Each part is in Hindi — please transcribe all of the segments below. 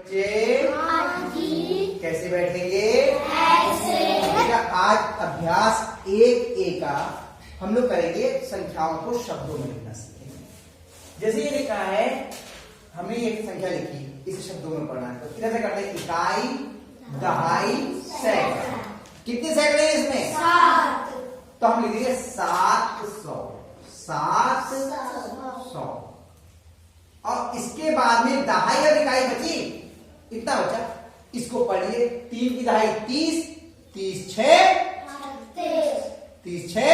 बच्चे कैसे बैठेंगे? ऐसे। आज अभ्यास 1A का हम लोग करेंगे संख्याओं को शब्दों में लिखना सीखेंगे। जैसे ये लिखा है, हमने एक संख्या लिखी, इसे शब्दों में पढ़ना है। तो किधर से करते हैं? इकाई, दहाई, सैकड़ा। कितने सैकड़े हैं इसमें? 7। तो हम लिखेंगे 700। 700। और इसके बाद में दहाई और इकाई बची, इतना बचा, इसको पढ़िए। 3 की दहाई 30, 30 6 30 6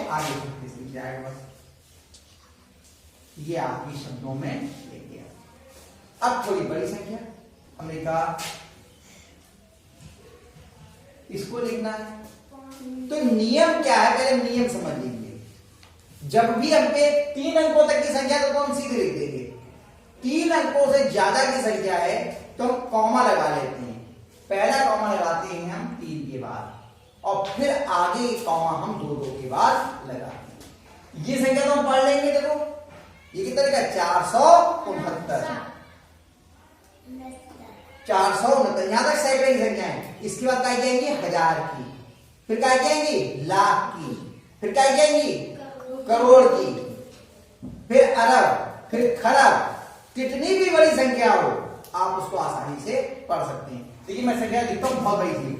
आगे 36 लिख जाएगा बस। ये आपकी शब्दों में लिख दिया। अब थोड़ी बड़ी संख्या हमने कहा इसको लिखना है। तो नियम क्या है, पहले नियम समझ लीजिए। जब भी हम पे 3 अंकों तक की संख्या तो हम सीधे लिख देंगे। 3 अंकों से ज्यादा की संख्या है तो हम कॉमा लगा लेते हैं। पहला कॉमा लगाते हैं हम 3 के बाद, और फिर आगे कॉमा हम 2 के बाद लगाते हैं। ये संख्या तो हम पढ़ लेंगे। देखो ये कितना का 469। 469 यहां तक सैकड़े की संख्या है। इसके बाद क्या जाएंगी? 1000 की, फिर क्या जाएंगी? लाख की, फिर क्या जाएंगी? करोड़ की, फिर अरब, फिर खरब। कितनी भी बड़ी संख्या हो आप उसको आसानी से पढ़ सकते हैं। देखिए मैं संख्या लिखता हूं बहुत बड़ी थी।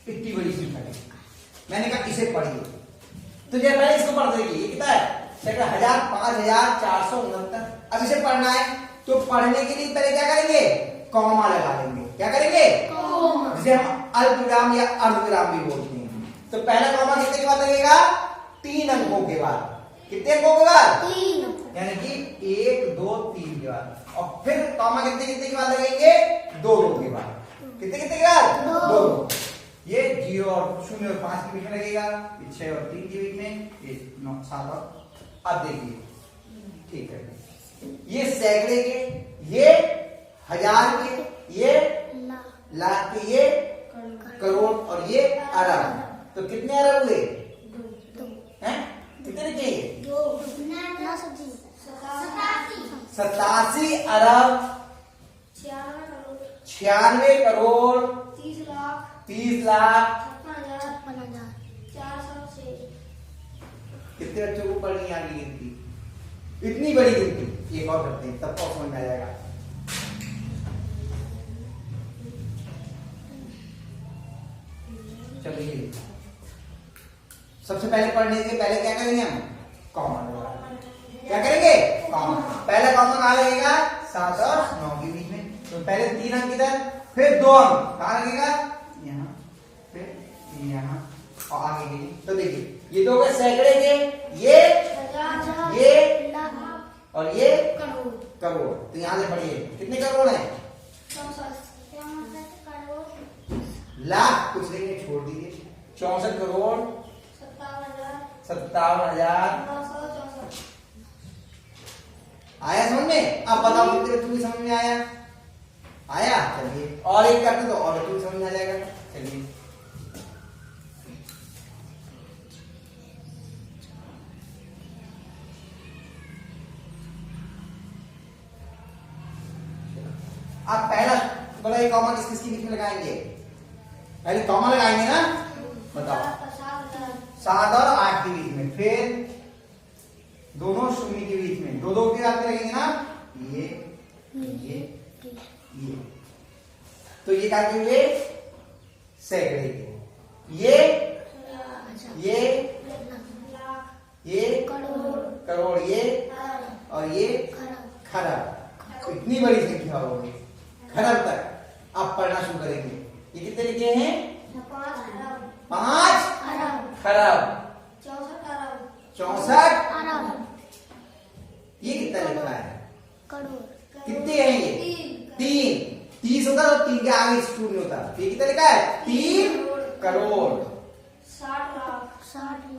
इतनी बड़ी संख्या मैंने कहा इसे पढ़िए। तो जब पहले इसको पढ़ देगी, कितना है? 1000 5469। अब इसे पढ़ना है तो पढ़ने के लिए पहले क्या करेंगे? कॉमा लगा लेंगे। क्या करेंगे? जिसे हम अल्पविराम या अर्धविराम भी बोलते हैं। तो पहला कॉमा कितने के बाद लगेगा? 3 अंकों के बाद। कितने अंकों के बाद? 3। यानी कि 1 2 3 के बाद। और फिर कॉमा कितने कितने के बाद लगेंगे? 2 के बाद। कितने कितने के बाद? 2। ये 0 और 0 और 5 के बीच में लगेगा, ये 6 और 3 के बीच में, ये 9 7 और। अब देखिए ठीक है, ये सैकड़े के, ये 1000 के, ये लाख के, ये करोड़ और ये अरब। तो कितने अरब हुए? हैं? कितने लिखेंगे? 87 अरब 96 करोड़ 30 लाख 56,406। कितने बच्चों को पढ़नी आ गई गिनती? इतनी बड़ी गिनती। एक और करते हैं तब और समझ में आ जाएगा। चलिए सबसे पहले पढ़ने के पहले क्या करेंगे हम? कॉमा लगाएंगे। क्या करेंगे? कॉमा। पहला कॉमा कहाँ लगेगा? 7 और 9 के बीच में। तो पहले 3 अंक इधर, फिर 2 अंक कहाँ लगेगा? यहाँ, फिर यहाँ और आगे के। तो देखिए ये 2 के सैकड़े के, ये और ये करोड़। तो यहाँ से पढ़िए कितने करोड़ हैं? लाख कुछ नहीं छोड़ दीजिए। 64 करोड़ 57,000। आया समझ में? अब बताओ कितने बच्चों की समझ में आया? आया? चलिए और एक करते तो और बच्चों की समझ में आ जाएगा। चलिए आप पहला बताइए कॉमा किस किस के बीच में लगाएंगे? पहले कॉमा लगाएंगे ना, बताओ। 7 और 8 के बीच में, फिर दोनों शून्य के बीच में, 2 के साथ लगेंगे ना, ये तो ये क्या कहेंगे? सैकड़े के। ये करोड़, ये और ये खरब। इतनी बड़ी संख्या हो गई खरब तक। आप पढ़ना शुरू करेंगे। ये कितने लिखे हैं? 5 खरब 64 अरब। ये कितना लिखा है? करोड़। कितने हैं ये? 3। 30 होता तो 3 के आगे शून्य होता। ये कितना लिखा है? 3 करोड़ 60 लाख 7,000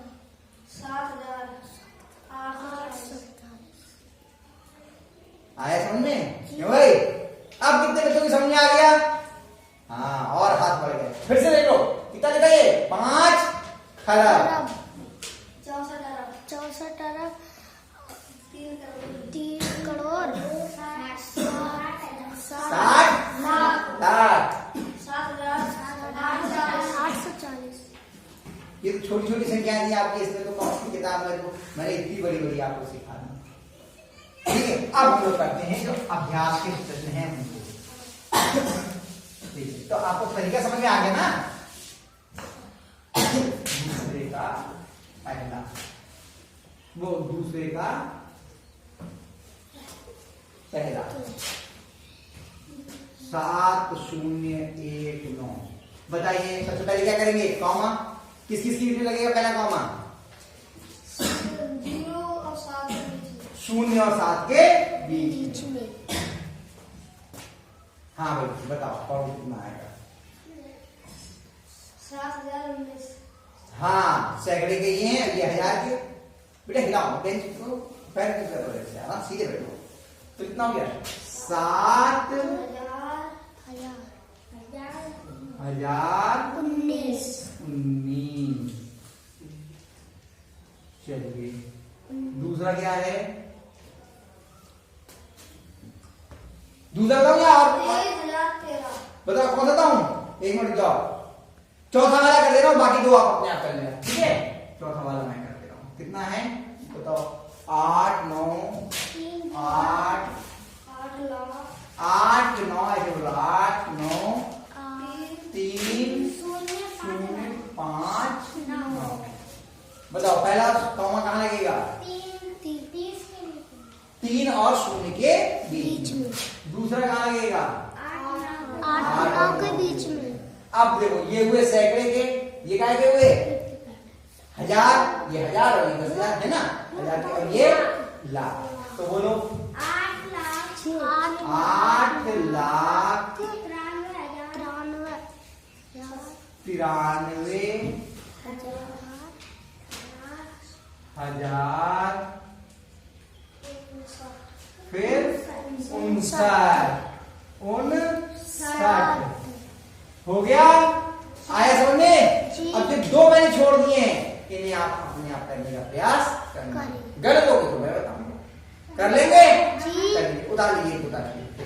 आया समझ में? क्यों भाई? अब कितने बच्चों की समझ में आ गया? हाँ, और हाथ बढ़ गए। फिर से देख लो कितना लिखा ये? 5 खरब 64 64 अरब 3 करोड़ 60 लाख। 840। ये तो छोटी छोटी संख्याएं दी आपकी, इसमें तो कौन सी किताब में तो मैंने इतनी बड़ी बड़ी आपको सिखा दी। ठीक है, अब हम लोग करते हैं जो अभ्यास के प्रश्न हैं उनको। ठीक है, तो आपको तरीका समझ में आ गया ना। दूसरे का पहला, वो दूसरे का पहला 7019। बताइए सबसे पहले क्या करेंगे, कॉमा किस किस की बीच में लगेगा पहला कॉमा? 0 और 7 के बीच में। हाँ भाई बताओ कौन कितना आएगा? 7019। हाँ सैकड़े के ये हैं, ये हजार के। बेटा हिलाओ बेंच को, पैर की तरफ से आराम सीधे बैठो। तो कितना हो गया? 7 हजार 19। 19। चलिए दूसरा क्या है? दूसरा बताऊं या और? बताओ कौन सा बताऊं? एक मिनट जाओ, चौथा वाला कर दे रहा हूं, बाकी दो आप अपने आप कर लेना। ठीक है, चौथा वाला मैं कर दे रहा हूं। कितना है बताओ? 8 9 8 8 9 ऐसे बोलो, 8 9 3 0 5 9। बताओ पहला कॉमा कहाँ लगेगा? 3 और 0 के बीच में। दूसरा कहाँ लगेगा? 8 और 9 के बीच में। अब देखो ये हुए सैकड़े के, ये काय के हुए? हजार, ये हजार और ये 10,000 है ना, हजार के, और ये लाख। तो बोलो 8 लाख 93,000 फिर 59 हो गया। आया समझ में? अब जो दो मैंने छोड़ दिए हैं इन्हें आप अपने आप करने का प्रयास करना। गलत हो गए तो मैं बताऊंगा, कर लेंगे? जी। करिए, उतार लीजिए, उतार लीजिए।